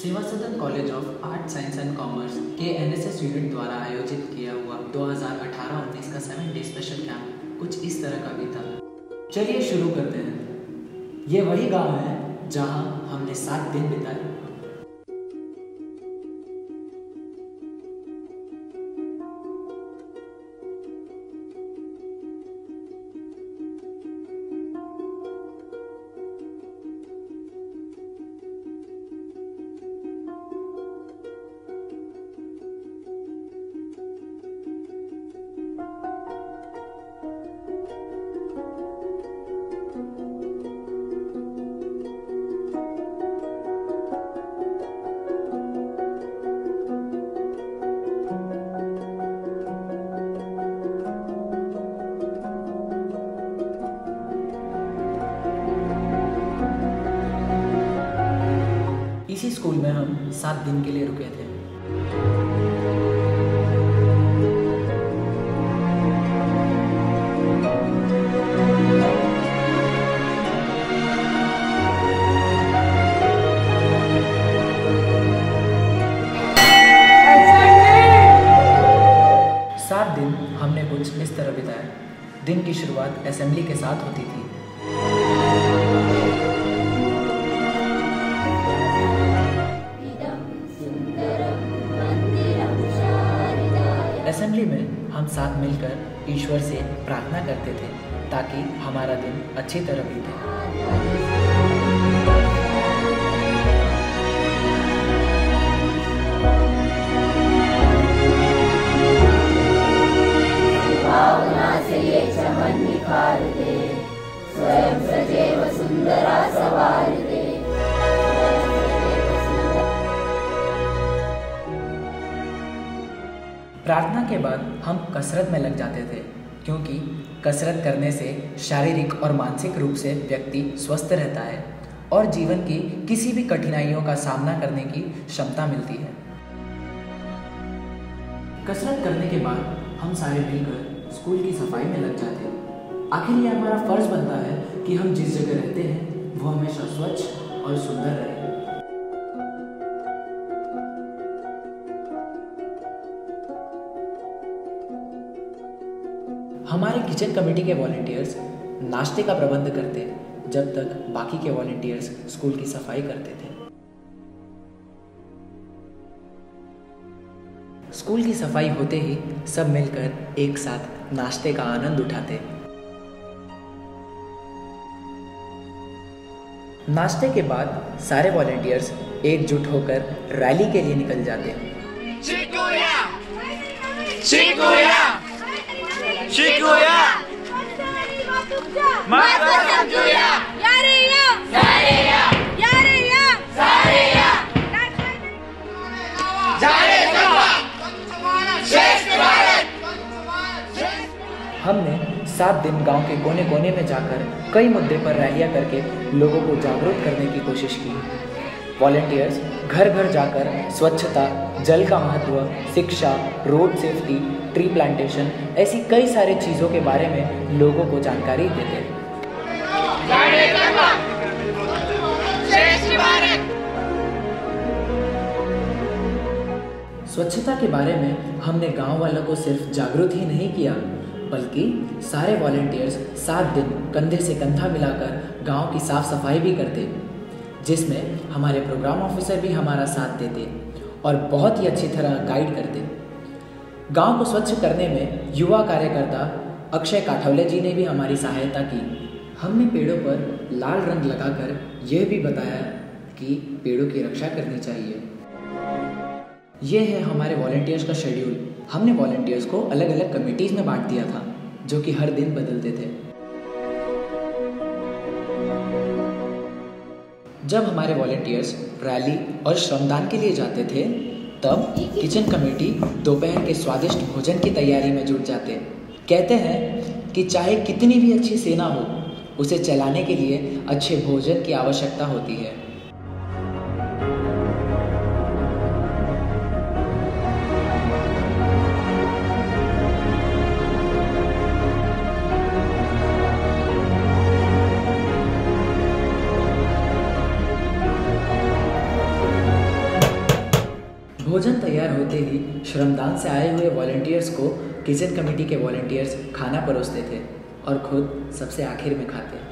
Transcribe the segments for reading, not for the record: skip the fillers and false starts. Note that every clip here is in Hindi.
सेवा सदन college of art science and commerce के एनएसएस यूनिट द्वारा आयोजित किया हुआ 2018-19 का 7 डे स्पेशल कैंप कुछ इस तरह का भी था। चलिए शुरू करते हैं। ये वही गांव है जहां हमने 7 दिन बिताए। इसी स्कूल में हम 7 दिन के लिए रुके थे। सात दिन हमने कुछ इस तरह बिताए। दिन की शुरुआत असेंबली के साथ होती थी। असेंबली में हम साथ मिलकर ईश्वर से प्रार्थना करते थे ताकि हमारा दिन अच्छी तरह बीते। भावना से ये चमन निखार दे, स्वयं सजैव सुंदरा सवार दे। प्रार्थना के बाद हम कसरत में लग जाते थे, क्योंकि कसरत करने से शारीरिक और मानसिक रूप से व्यक्ति स्वस्थ रहता है और जीवन की किसी भी कठिनाइयों का सामना करने की क्षमता मिलती है। कसरत करने के बाद हम सारे मिलकर स्कूल की सफाई में लग जाते हैं। आखिर ये हमारा फर्ज बनता है कि हम जिस जगह रहते हैं वो हमेशा स्वच्छ और सुंदर रहे। हमारे किचन कमेटी के वॉलंटियर्स नाश्ते का प्रबंध करते जब तक बाकी के वॉलंटियर्स स्कूल की सफाई करते थे। स्कूल की सफाई होते ही सब मिलकर एक साथ नाश्ते का आनंद उठाते। नाश्ते के बाद सारे वॉलंटियर्स एकजुट होकर रैली के लिए निकल जाते। हमने 7 दिन गांव के कोने कोने में जाकर कई मुद्दे पर रैलियां करके लोगों को जागरूक करने की कोशिश की। वॉलंटियर्स घर घर जाकर स्वच्छता, जल का महत्व, शिक्षा, रोड सेफ्टी, ट्री प्लांटेशन ऐसी कई सारी चीज़ों के बारे में लोगों को जानकारी देते। स्वच्छता के बारे में हमने गांव वालों को सिर्फ जागरूक ही नहीं किया, बल्कि सारे वॉलंटियर्स 7 दिन कंधे से कंधा मिलाकर गांव की साफ सफाई भी करते, जिसमें हमारे प्रोग्राम ऑफिसर भी हमारा साथ देते और बहुत ही अच्छी तरह गाइड करते। गांव को स्वच्छ करने में युवा कार्यकर्ता अक्षय काठौले जी ने भी हमारी सहायता की। हमने पेड़ों पर लाल रंग लगाकर यह भी बताया कि पेड़ों की रक्षा करनी चाहिए। यह है हमारे वॉलंटियर्स का शेड्यूल। हमने वॉलंटियर्स को अलग अलग कमेटीज में बांट दिया था, जो कि हर दिन बदलते थे। जब हमारे वॉलंटियर्स रैली और श्रमदान के लिए जाते थे, तब किचन कमेटी दोपहर के स्वादिष्ट भोजन की तैयारी में जुट जाते। कहते हैं कि चाहे कितनी भी अच्छी सेना हो, उसे चलाने के लिए अच्छे भोजन की आवश्यकता होती है। भोजन तैयार होते ही श्रमदान से आए हुए वॉलंटियर्स को किचन कमेटी के वॉलंटियर्स खाना परोसते थे और खुद सबसे आखिर में खाते।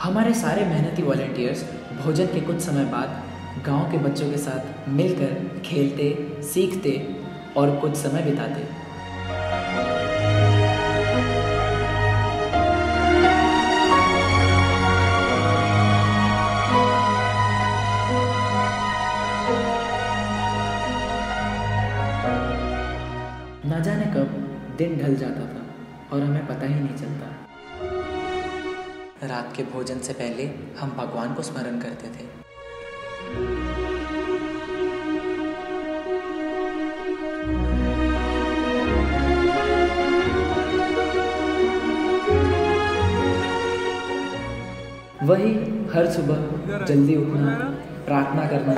हमारे सारे मेहनती वॉलंटियर्स भोजन के कुछ समय बाद गांव के बच्चों के साथ मिलकर खेलते, सीखते और कुछ समय बिताते। न जाने कब दिन ढल जाता था और हमें पता ही नहीं चलता। रात के भोजन से पहले हम भगवान को स्मरण करते थे। वही हर सुबह जल्दी उठना, प्रार्थना करना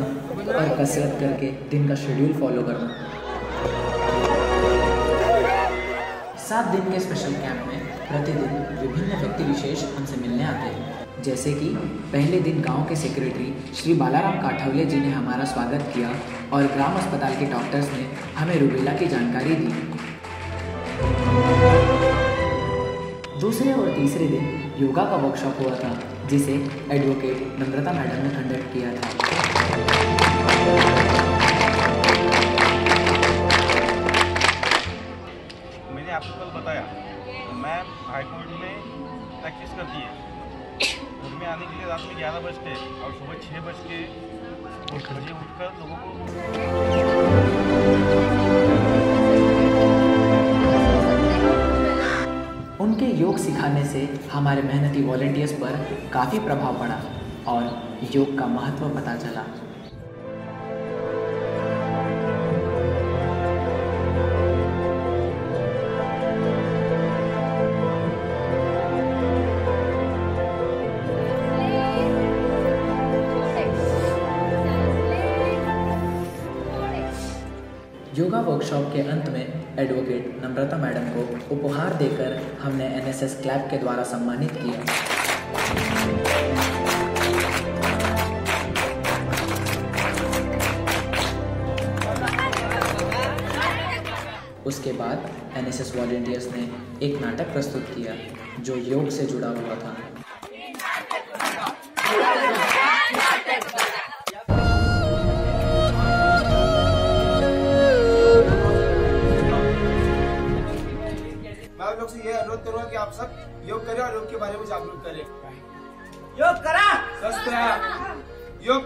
और कसरत करके दिन का शेड्यूल फॉलो करना। 7 दिन के स्पेशल कैंप में प्रतिदिन विभिन्न व्यक्ति विशेष हमसे मिलने आते हैं, जैसे कि पहले दिन गांव के सेक्रेटरी श्री बालाराम काठवले जी ने हमारा स्वागत किया और ग्राम अस्पताल के डॉक्टर्स ने हमें रूबेला की जानकारी दी। दूसरे और तीसरे दिन योगा का वर्कशॉप हुआ था, जिसे एडवोकेट नम्रता मैडम ने कंडक्ट किया था। मैंने आपको कल बताया, मैम हाईकोर्ट में प्रैक्टिस करती है। घर में आने के लिए रात में 11 बजते और सुबह 6 बजे उठकर लोगों को उनके योग सिखाने से हमारे मेहनती वॉलंटियर्स पर काफ़ी प्रभाव पड़ा और योग का महत्व पता चला। योगा वर्कशॉप के अंत में एडवोकेट नम्रता मैडम को उपहार देकर हमने एनएसएस क्लब के द्वारा सम्मानित किया। उसके बाद एनएसएस वॉलंटियर्स ने एक नाटक प्रस्तुत किया जो योग से जुड़ा हुआ था। लोग से ये अनुरोध करूंगा कि आप सब योग करें और योग के बारे में जागरूक करें। योग करा स्वस्थ रहा। योग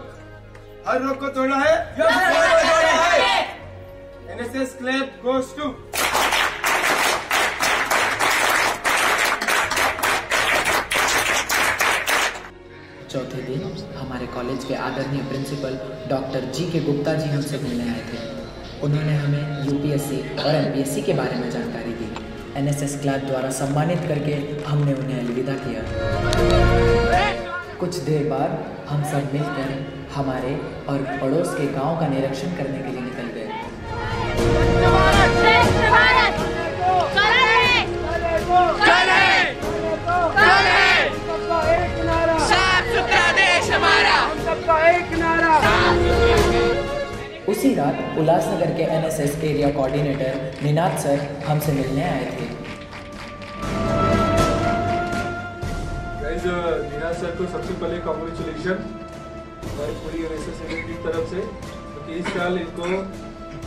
हर रोग को तोड़ना है। योग हर रोग को तोड़ना है। NSS club goes to. चौथे दिन हमारे कॉलेज के आदरणीय प्रिंसिपल डॉक्टर जी के गुप्ता जी हमसे मिलने आए थे। उन्होंने हमें यूपीएससी और एमपीएससी के बारे में जानकारी दी। एनएसएस क्लब द्वारा सम्मानित करके हमने उन्हें अलविदा किया। कुछ देर बाद हम सब मिलकर हमारे और पड़ोस के गांव का निरीक्षण करने के लिए निकल गए। उसी रात उल्लासनगर के NSS area coordinator Ninad sir हमसे मिलने आए थे। निनाद सर को सबसे पहले कांग्रेचुलेशन हमारी पूरी एनएसएस की तरफ से, क्योंकि इस साल इनको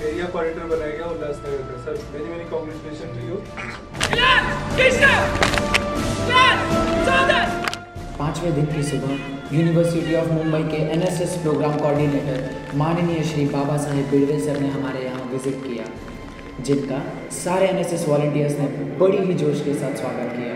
एरिया कोऑर्डिनेटर बनाया गया उल्लासनगर का। Sir very very congratulation to you. 5वें दिन की सुबह यूनिवर्सिटी ऑफ मुंबई के एनएसएस प्रोग्राम कोऑर्डिनेटर माननीय श्री बाबा साहेब बिड़वे सर ने हमारे यहाँ विजिट किया, जिनका सारे एनएसएस वॉलंटियर्स ने बड़ी ही जोश के साथ स्वागत किया।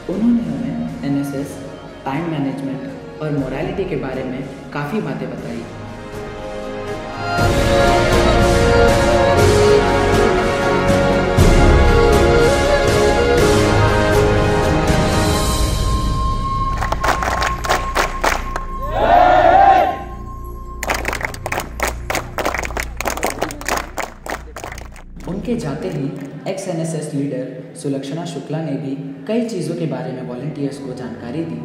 उन्होंने हमें एनएसएस, टाइम मैनेजमेंट और मोरालिटी के बारे में काफ़ी बातें बताई। उनके जाते ही ex NSS leader Sulakshana Shukla ने भी कई चीज़ों के बारे में वॉलंटियर्स को जानकारी दी।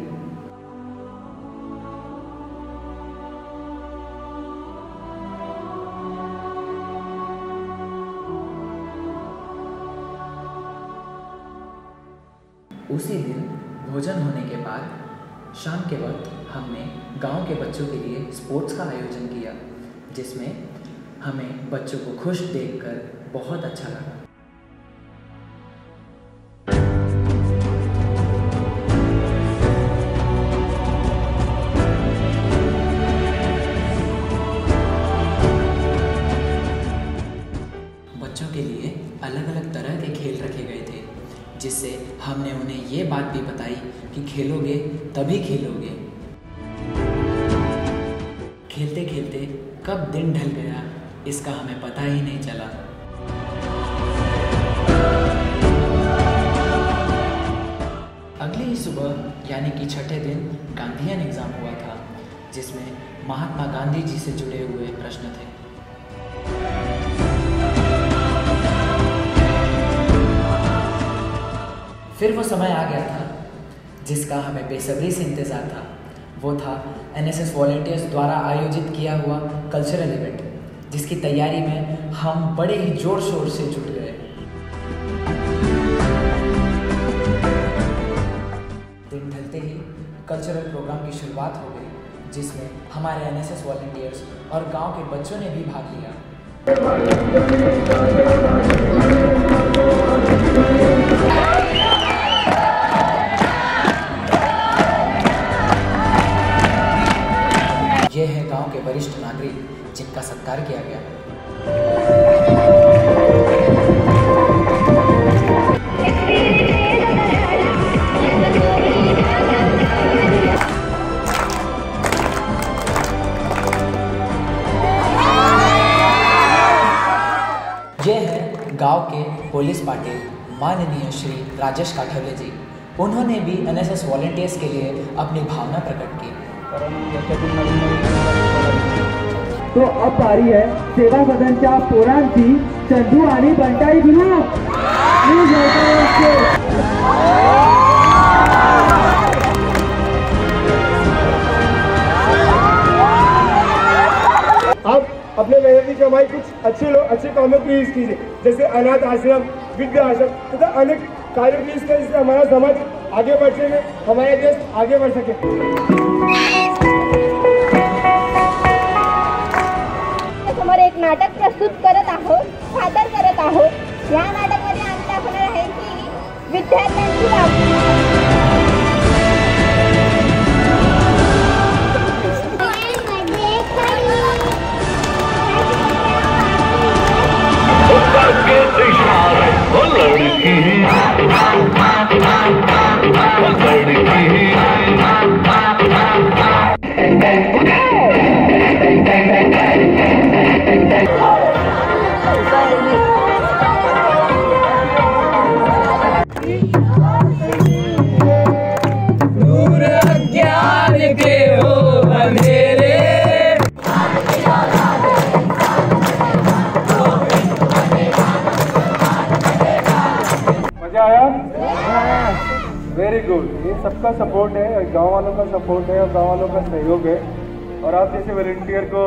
उसी दिन भोजन होने के बाद शाम के वक्त हमने गांव के बच्चों के लिए स्पोर्ट्स का आयोजन किया, जिसमें हमें बच्चों को खुश देखकर बहुत अच्छा लगा। बच्चों के लिए अलग अलग तरह के खेल रखे गए थे, जिससे हमने उन्हें ये बात भी बताई कि खेलोगे तभी खेलोगे। खेलते खेलते कब दिन ढल गया इसका हमें पता ही नहीं चला। अगली ही सुबह यानी कि छठे दिन गांधीयन एग्जाम हुआ था, जिसमें महात्मा गांधी जी से जुड़े हुए प्रश्न थे। फिर वो समय आ गया था जिसका हमें बेसब्री से इंतज़ार था। वो था एनएसएस वॉलंटियर्स द्वारा आयोजित किया हुआ कल्चरल इवेंट, जिसकी तैयारी में हम बड़े ही जोर शोर से जुट गए। दिन ढलते ही कल्चरल प्रोग्राम की शुरुआत हो गई, जिसमें हमारे एनएसएस वॉलंटियर्स और गांव के बच्चों ने भी भाग लिया। ये है गांव के वरिष्ठ नागरिक जिनका सत्कार किया गया। ये है गांव के पुलिस पाटिल माननीय श्री राजेश काठवले जी। उन्होंने भी एनएसएस वॉलंटियर्स के लिए अपनी भावना प्रकट की। तो अब पारी है सेवा सदनच्या पोरांची चंदू आणि बंटाई ग्रुप। आप अपने मेहनत की कमाई कुछ अच्छे कामों की यूज कीजिए, जैसे अनाथ आश्रम, विद्या आश्रम तथा अनेक कार्यों की यूज करें, जिससे हमारा समाज आगे बढ़ सके, हमारा देश आगे बढ़ सके। समोर एक नाटक प्रस्तुत करत आहोत, सादर करत आहोत। या नाटकामध्ये आम्ही दाखवणार आहे की विद्यार्थ्यांची वेरी गुड। ये सबका सपोर्ट है, गांव वालों का सपोर्ट है और गांव वालों का सहयोग है, और आप जैसे वॉलंटियर को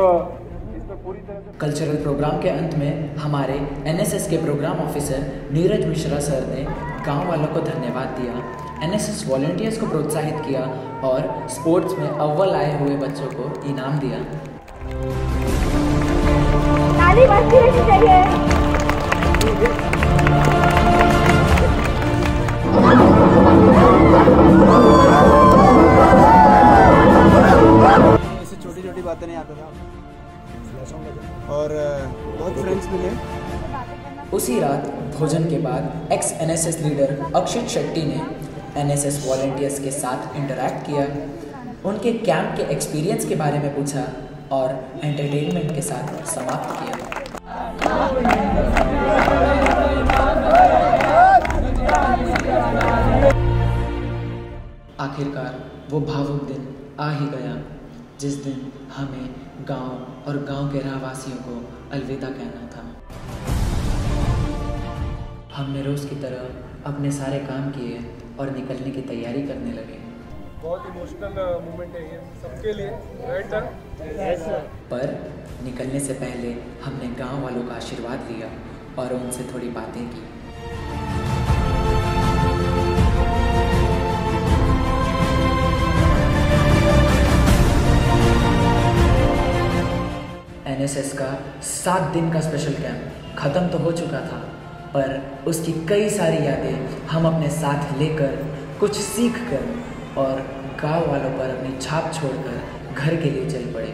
इसमें पूरी तरह से। कल्चरल प्रोग्राम के अंत में हमारे एनएसएस के programme officer Neeraj Mishra sir ने गांव वालों को धन्यवाद दिया, एनएसएस वॉलंटियर्स को प्रोत्साहित किया और स्पोर्ट्स में अव्वल आए हुए बच्चों को इनाम दिया। ताली बजती रहनी चाहिए। ऐसे छोटी छोटी बातें नहीं आता था और बहुत फ्रेंड्स मिले। उसी रात भोजन के बाद एक्स एनएसएस लीडर अक्षित शेट्टी ने एनएसएस वॉलंटियर्स के साथ इंटरैक्ट किया, उनके कैंप के एक्सपीरियंस के बारे में पूछा और एंटरटेनमेंट के साथ समाप्त किया। आखिरकार वो भावुक दिन आ ही गया, जिस दिन हमें गांव और गांव के रहवासियों को अलविदा कहना था। हमने रोज़ की तरह अपने सारे काम किए और निकलने की तैयारी करने लगे। बहुत इमोशनल मोमेंट है ये सबके लिए, राइट सर? पर निकलने से पहले हमने गांव वालों का आशीर्वाद लिया और उनसे थोड़ी बातें की। एनएसएस का 7 दिन का स्पेशल कैंप ख़त्म तो हो चुका था, पर उसकी कई सारी यादें हम अपने साथ लेकर, कुछ सीख कर और गाँव वालों पर अपनी छाप छोड़कर घर के लिए चल पड़े।